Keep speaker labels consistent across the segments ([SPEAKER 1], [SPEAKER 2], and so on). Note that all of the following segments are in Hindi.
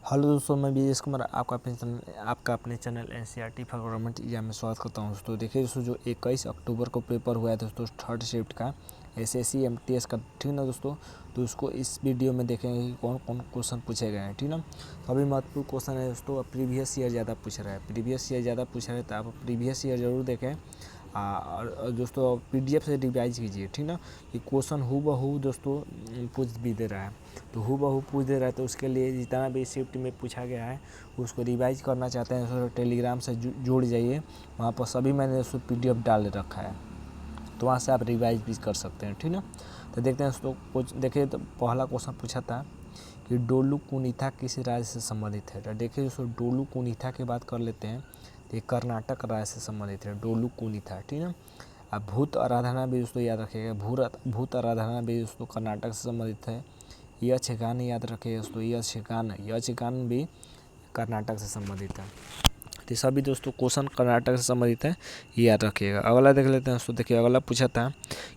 [SPEAKER 1] हेलो दोस्तों, मैं बीएस कुमार आपका अपने channel NCERT for government exam में स्वागत करता हूँ। दोस्तों देखिए दोस्तों, जो 21 अक्टूबर को पेपर हुआ है दोस्तों थर्ड शिफ्ट का एसएससी एमटीएस का, ठीक ना दोस्तों। तो उसको इस वीडियो में देखेंगे कि कौन कौन क्वेश्चन पूछे गए हैं, ठीक ना। अभी महत्वपूर्ण क्वेश्चन है दोस्तों, प्रीवियस ईयर ज़्यादा पूछ रहा है, तो आप प्रीवियस ईयर ज़रूर देखें। और दोस्तों पीडीएफ से रिवाइज कीजिए, ठीक ना। कि क्वेश्चन हूबहू दोस्तों पूछ भी दे रहा है, तो हूबहू पूछ दे रहा है, तो उसके लिए जितना भी शिफ्ट में पूछा गया है उसको रिवाइज करना चाहते हैं तो टेलीग्राम से जुड़ जाइए। वहाँ पर सभी मैंने उसको पीडीएफ डाल रखा है, तो वहाँ से आप रिवाइज भी कर सकते हैं, ठीक ना। तो देखते हैं दोस्तों, कुछ देखिए। तो पहला क्वेश्चन पूछा था कि डोलू कुनीथा किस राज्य से संबंधित है। तो देखिए दोस्तों, डोलू कुनीथा की बात कर लेते हैं, तो ये कर्नाटक राज्य से संबंधित है डोलू कुनीथा, ठीक है। अब भूत आराधना भी दोस्तों याद रखिएगा, भूत आराधना भी दोस्तों कर्नाटक से संबंधित है। यक्षगान याद रखिएगा दोस्तों, यक्षगान भी कर्नाटक से संबंधित है। तो सभी दोस्तों क्वेश्चन कर्नाटक से संबंधित है, ये याद रखिएगा। अगला देख लेते हैं दोस्तों। देखिए अगला पूछा था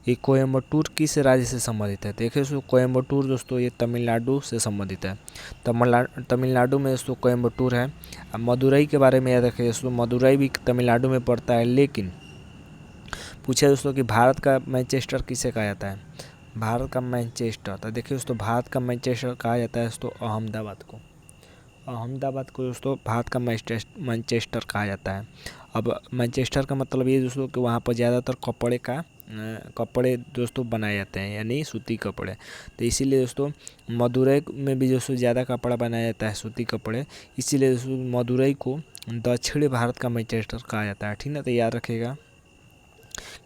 [SPEAKER 1] कि कोयम्बटूर किस राज्य से संबंधित है। देखिए दोस्तों, कोयम्बटूर दोस्तों ये तमिलनाडु से संबंधित है। तमिलनाडु में दोस्तों कोयम्बटूर है। अब मदुरई के बारे में याद रखिए दोस्तों, मदुरई भी तमिलनाडु में पड़ता है। लेकिन पूछे दोस्तों कि भारत का मैनचेस्टर किसे कहा जाता है। भारत का मैनचेस्टर, तो देखिए दोस्तों, भारत का मैनचेस्टर कहा जाता है दोस्तों अहमदाबाद को दोस्तों भारत का मैनचेस्टर कहा जाता है। अब मैनचेस्टर का मतलब ये दोस्तों कि वहाँ पर ज़्यादातर कपड़े दोस्तों बनाए जाते हैं, यानी सूती कपड़े। तो इसीलिए दोस्तों मदुरई में भी दोस्तों ज़्यादा कपड़ा बनाया जाता है, सूती कपड़े। इसीलिए दोस्तों मदुरई को दक्षिण भारत का मैनचेस्टर कहा जाता है, ठीक ना। तो याद रखिएगा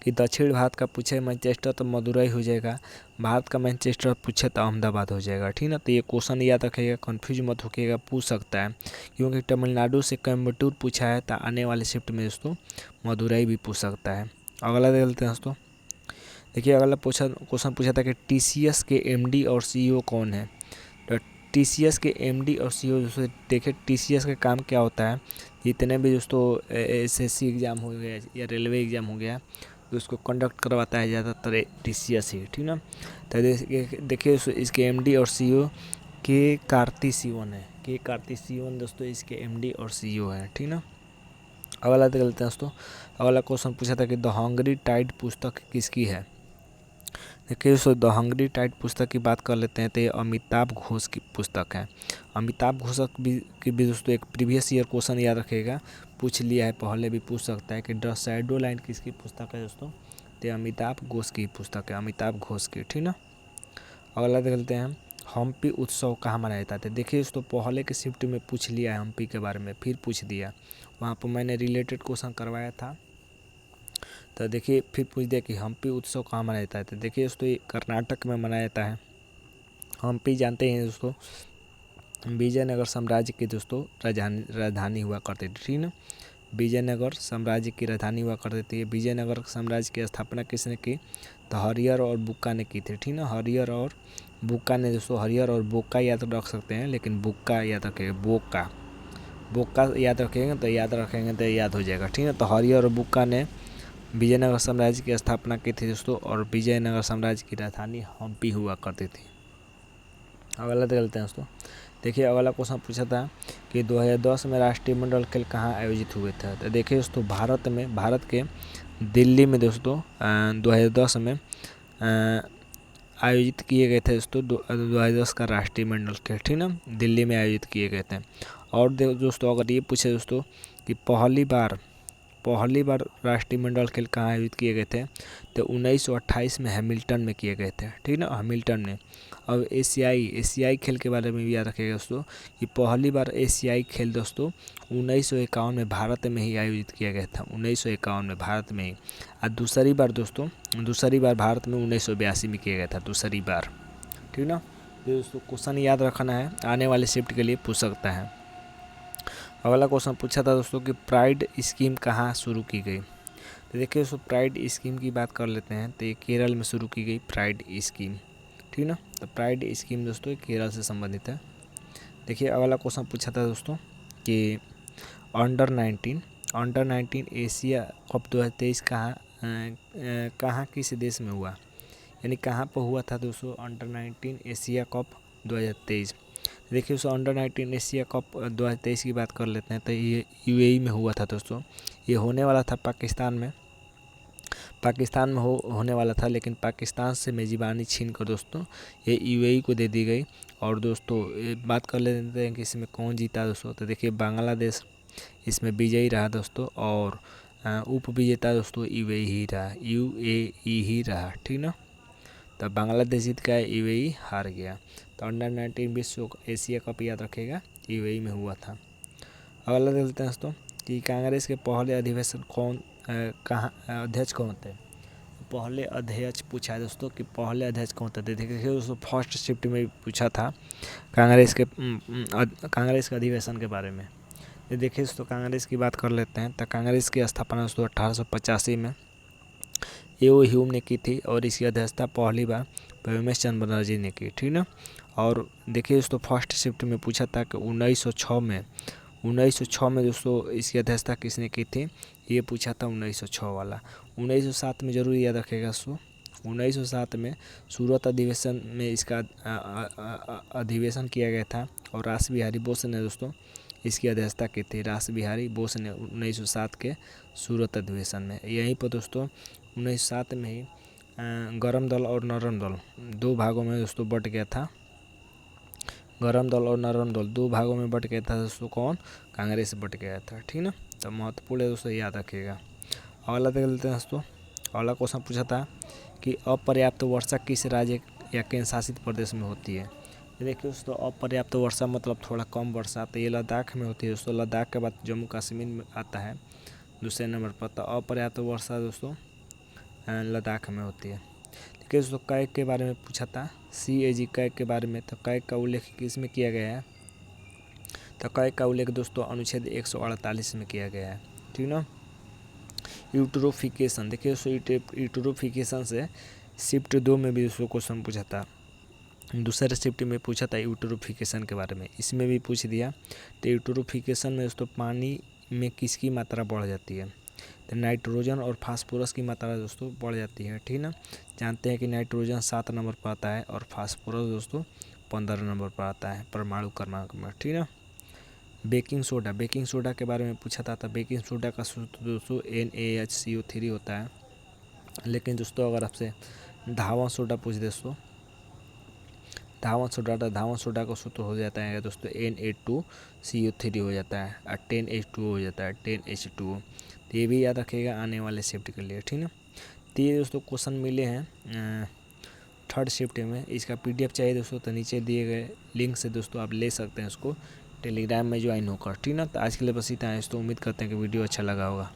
[SPEAKER 1] कि दक्षिण भारत का पूछे मैनचेस्टर तो मदुरई हो जाएगा, भारत का मैनचेस्टर पूछे तो अहमदाबाद हो जाएगा, ठीक ना। तो ये क्वेश्चन याद रखिएगा, कंफ्यूज मत होइएगा, पूछ सकता है। क्योंकि तमिलनाडु से कोयम्बटूर पूछा है, तो आने वाले शिफ्ट में दोस्तों मदुरई भी पूछ सकता है। अगला देख लेते हैं दोस्तों। देखिए अगला क्वेश्चन पूछा था कि टीसीएस के एमडी और सीईओ कौन है। तो टीसीएस के एमडी और सीईओ दोस्तों, देखिए टीसीएस का काम क्या होता है। जितने भी दोस्तों एसएससी एग्ज़ाम हो गया या रेलवे एग्ज़ाम हो गया, तो उसको कंडक्ट करवाता है ज़्यादातर टीसीएस ही, ठीक ना। तो देखिए इसके एमडी और सीईओ के कार्तिसिवन दोस्तों इसके एमडी और सीईओ है, ठीक ना। अगला देख लेते हैं दोस्तों। अगला क्वेश्चन पूछा था कि द हंग्री टाइड पुस्तक किसकी है। देखिए दोस्तों, द हंग्री टाइड पुस्तक की बात कर लेते हैं, तो ये अमिताभ घोष की पुस्तक है। अमिताभ घोष की भी दोस्तों एक प्रीवियस ईयर क्वेश्चन याद रखेगा, पूछ लिया है, पहले भी पूछ सकता है कि द शैडो लाइन किसकी पुस्तक है दोस्तों। तो अमिताभ घोष की पुस्तक है, अमिताभ घोष की, ठीक ना। अगला देख लेते हैं, हम्पी उत्सव कहाँ मनाया जाता है। देखिए दोस्तों, पहले के शिफ्ट में पूछ लिया है हम्पी के बारे में, फिर पूछ दिया, वहाँ पर मैंने रिलेटेड क्वेश्चन करवाया था। तो देखिए फिर पूछ दिया कि हम्पी उत्सव कहाँ मनाया जाता है। तो देखिए दोस्तों, ये कर्नाटक में मनाया जाता है। हम्पी जानते हैं दोस्तों, विजयनगर साम्राज्य की दोस्तों राजधानी हुआ करती थी, ठीक ना। विजयनगर साम्राज्य की राजधानी हुआ करती थी। विजयनगर साम्राज्य की स्थापना किसने की, तो हरिहर और बुक्का ने की थी, ठीक ना। हरिहर और बुक्का ने दोस्तों, हरिहर और बोक्का याद रख सकते हैं, लेकिन बुक्का याद रखेंगे, बोक्का याद रखेंगे तो याद हो जाएगा, ठीक है। तो हरिहर और बुक्का ने विजयनगर साम्राज्य की स्थापना की थी दोस्तों, और विजयनगर साम्राज्य की राजधानी हम्पी हुआ करती थी। अगला देख लेते हैं दोस्तों। देखिए अगला क्वेश्चन पूछा था कि 2010 में राष्ट्रीय मंडल खेल कहाँ आयोजित हुए थे। तो देखिए दोस्तों, भारत के दिल्ली में दोस्तों 2010 में आयोजित किए गए थे दोस्तों। 2010 का राष्ट्रीय मंडल खेल, ठीक ना, दिल्ली में आयोजित किए गए थे। और दोस्तों अगर ये पूछे दोस्तों कि पहली बार राष्ट्रीय मंडल खेल कहाँ आयोजित किए गए थे, तो 1928 में हैमिल्टन में किए गए थे, ठीक ना, हैमिल्टन में। अब एशियाई खेल के बारे में भी याद रखिएगा दोस्तों कि पहली बार एशियाई खेल दोस्तों 1951 में भारत में ही आयोजित किया गया था, 1951 में भारत में ही। और दूसरी बार भारत में 1982 में किया गया था, दूसरी बार, ठीक ना। दोस्तों क्वेश्चन याद रखना है, आने वाले शिफ्ट के लिए पूछ सकता है। अगला क्वेश्चन पूछा था दोस्तों कि प्राइड स्कीम कहाँ शुरू की गई। तो देखिए दोस्तों, प्राइड स्कीम की बात कर लेते हैं, तो ये केरल में शुरू की गई प्राइड स्कीम, ठीक ना। तो प्राइड स्कीम दोस्तों केरल से संबंधित है। देखिए अगला क्वेश्चन पूछा था दोस्तों कि अंडर 19 एशिया कप 2023 कहाँ किस देश में हुआ, यानी कहाँ पर हुआ था दोस्तों अंडर 19 एशिया कप 2023। देखिए दोस्तों अंडर 19 एशिया कप 2023 की बात कर लेते हैं। तो ये यूएई में हुआ था दोस्तों। ये होने वाला था पाकिस्तान में होने वाला था, लेकिन पाकिस्तान से मेज़बानी छीन कर दोस्तों ये यूएई को दे दी गई। और दोस्तों बात कर लेते हैं कि इसमें कौन जीता दोस्तों। तो देखिए बांग्लादेश इसमें विजयी रहा दोस्तों, और उप विजेता दोस्तों यूएई ही रहा, ठीक ना। तो बांग्लादेश जीत गया, यूएई हार गया। तो अंडर 19 विश्व एशिया कप याद रखेगा यूएई में हुआ था। अगला देखते हैं दोस्तों कि कांग्रेस के पहले अधिवेशन अध्यक्ष कौन थे। पहले अध्यक्ष पूछा है दोस्तों कि पहले अध्यक्ष कौन थे। देखिए दोस्तों फर्स्ट शिफ्ट में पूछा था कांग्रेस के अधिवेशन के बारे में। देखिए दोस्तों कांग्रेस की बात कर लेते हैं। तो कांग्रेस की स्थापना दोस्तों 1885 में एओ ह्यूम ने की थी, और इसकी अध्यक्षता पहली बार व्योमेश चंद्र बनर्जी ने की, ठीक ना। और देखिए दोस्तों फर्स्ट शिफ्ट में पूछा था कि 1906 में दोस्तों इसकी अध्यक्षता किसने की थी। ये पूछा था 1906 वाला। 1907 में जरूर याद रखेगा दोस्तों। 1907 में सूरत अधिवेशन में इसका अधिवेशन किया गया था, और रास बिहारी बोस ने दोस्तों इसकी अध्यक्षता की थी। रास बिहारी बोस ने 1907 के सूरत अधिवेशन में। यहीं पर दोस्तों 1907 में ही गरम दल और नरम दल दो भागों में दोस्तों बट गया था। गरम दल और नरम दल दो भागों में बट गया था दोस्तों। कौन? कांग्रेस बट गया था, ठीक ना। तो महत्वपूर्ण है दोस्तों, याद रखिएगा। अगला देख लेते हैं दोस्तों। अगला क्वेश्चन पूछा था कि अपर्याप्त वर्षा किस राज्य या केंद्र शासित प्रदेश में होती है। देखिए दोस्तों अपर्याप्त वर्षा मतलब थोड़ा कम वर्षा, तो ये लद्दाख में होती है दोस्तों। लद्दाख के बाद जम्मू कश्मीर में आता है दूसरे नंबर पर। तो अपर्याप्त वर्षा दोस्तों लद्दाख में होती है। देखिए दोस्तों कैग के बारे में पूछा था, CAG कैग के बारे में। तो कैग का उल्लेख किस में किया गया है। तो कैग का उल्लेख दोस्तों अनुच्छेद 148 में किया गया है, ठीक ना। यूट्रोफिकेशन, देखिए दोस्तों यूट्रोफिकेशन से शिफ्ट 2 में भी दोस्तों क्वेश्चन पूछा था। दूसरे शिफ्ट में पूछा था यूट्रोफिकेशन के बारे में, इसमें भी पूछ दिया। तो यूट्रोफिकेशन में दोस्तों पानी में किसकी मात्रा बढ़ जाती है। तो नाइट्रोजन और फास्फोरस की मात्रा दोस्तों बढ़ जाती है, ठीक ना। जानते हैं कि नाइट्रोजन 7 नंबर पर आता है, और फास्फोरस दोस्तों 15 नंबर पर आता है परमाणु क्रमांक में, ठीक ना। बेकिंग सोडा के बारे में पूछा था। तो बेकिंग सोडा का सूत्र दोस्तों NaHCO3 होता है। लेकिन दोस्तों अगर आपसे धावन सोडा पूछ दे दोस्तों, धावन सोडा का सूत्र हो जाता है दोस्तों Na2CO3 हो जाता है, और 10H2O हो जाता है, 10H2O। तो ये भी याद रखिएगा आने वाले शिफ्ट के लिए, ठीक ना। तो ये दोस्तों क्वेश्चन मिले हैं थर्ड शिफ्ट में। इसका PDF चाहिए दोस्तों तो नीचे दिए गए लिंक से दोस्तों आप ले सकते हैं उसको, टेलीग्राम में ज्वाइन होकर, ठीक ना। तो आज के लिए बस इतना है दोस्तों। उम्मीद करते हैं कि वीडियो अच्छा लगा होगा।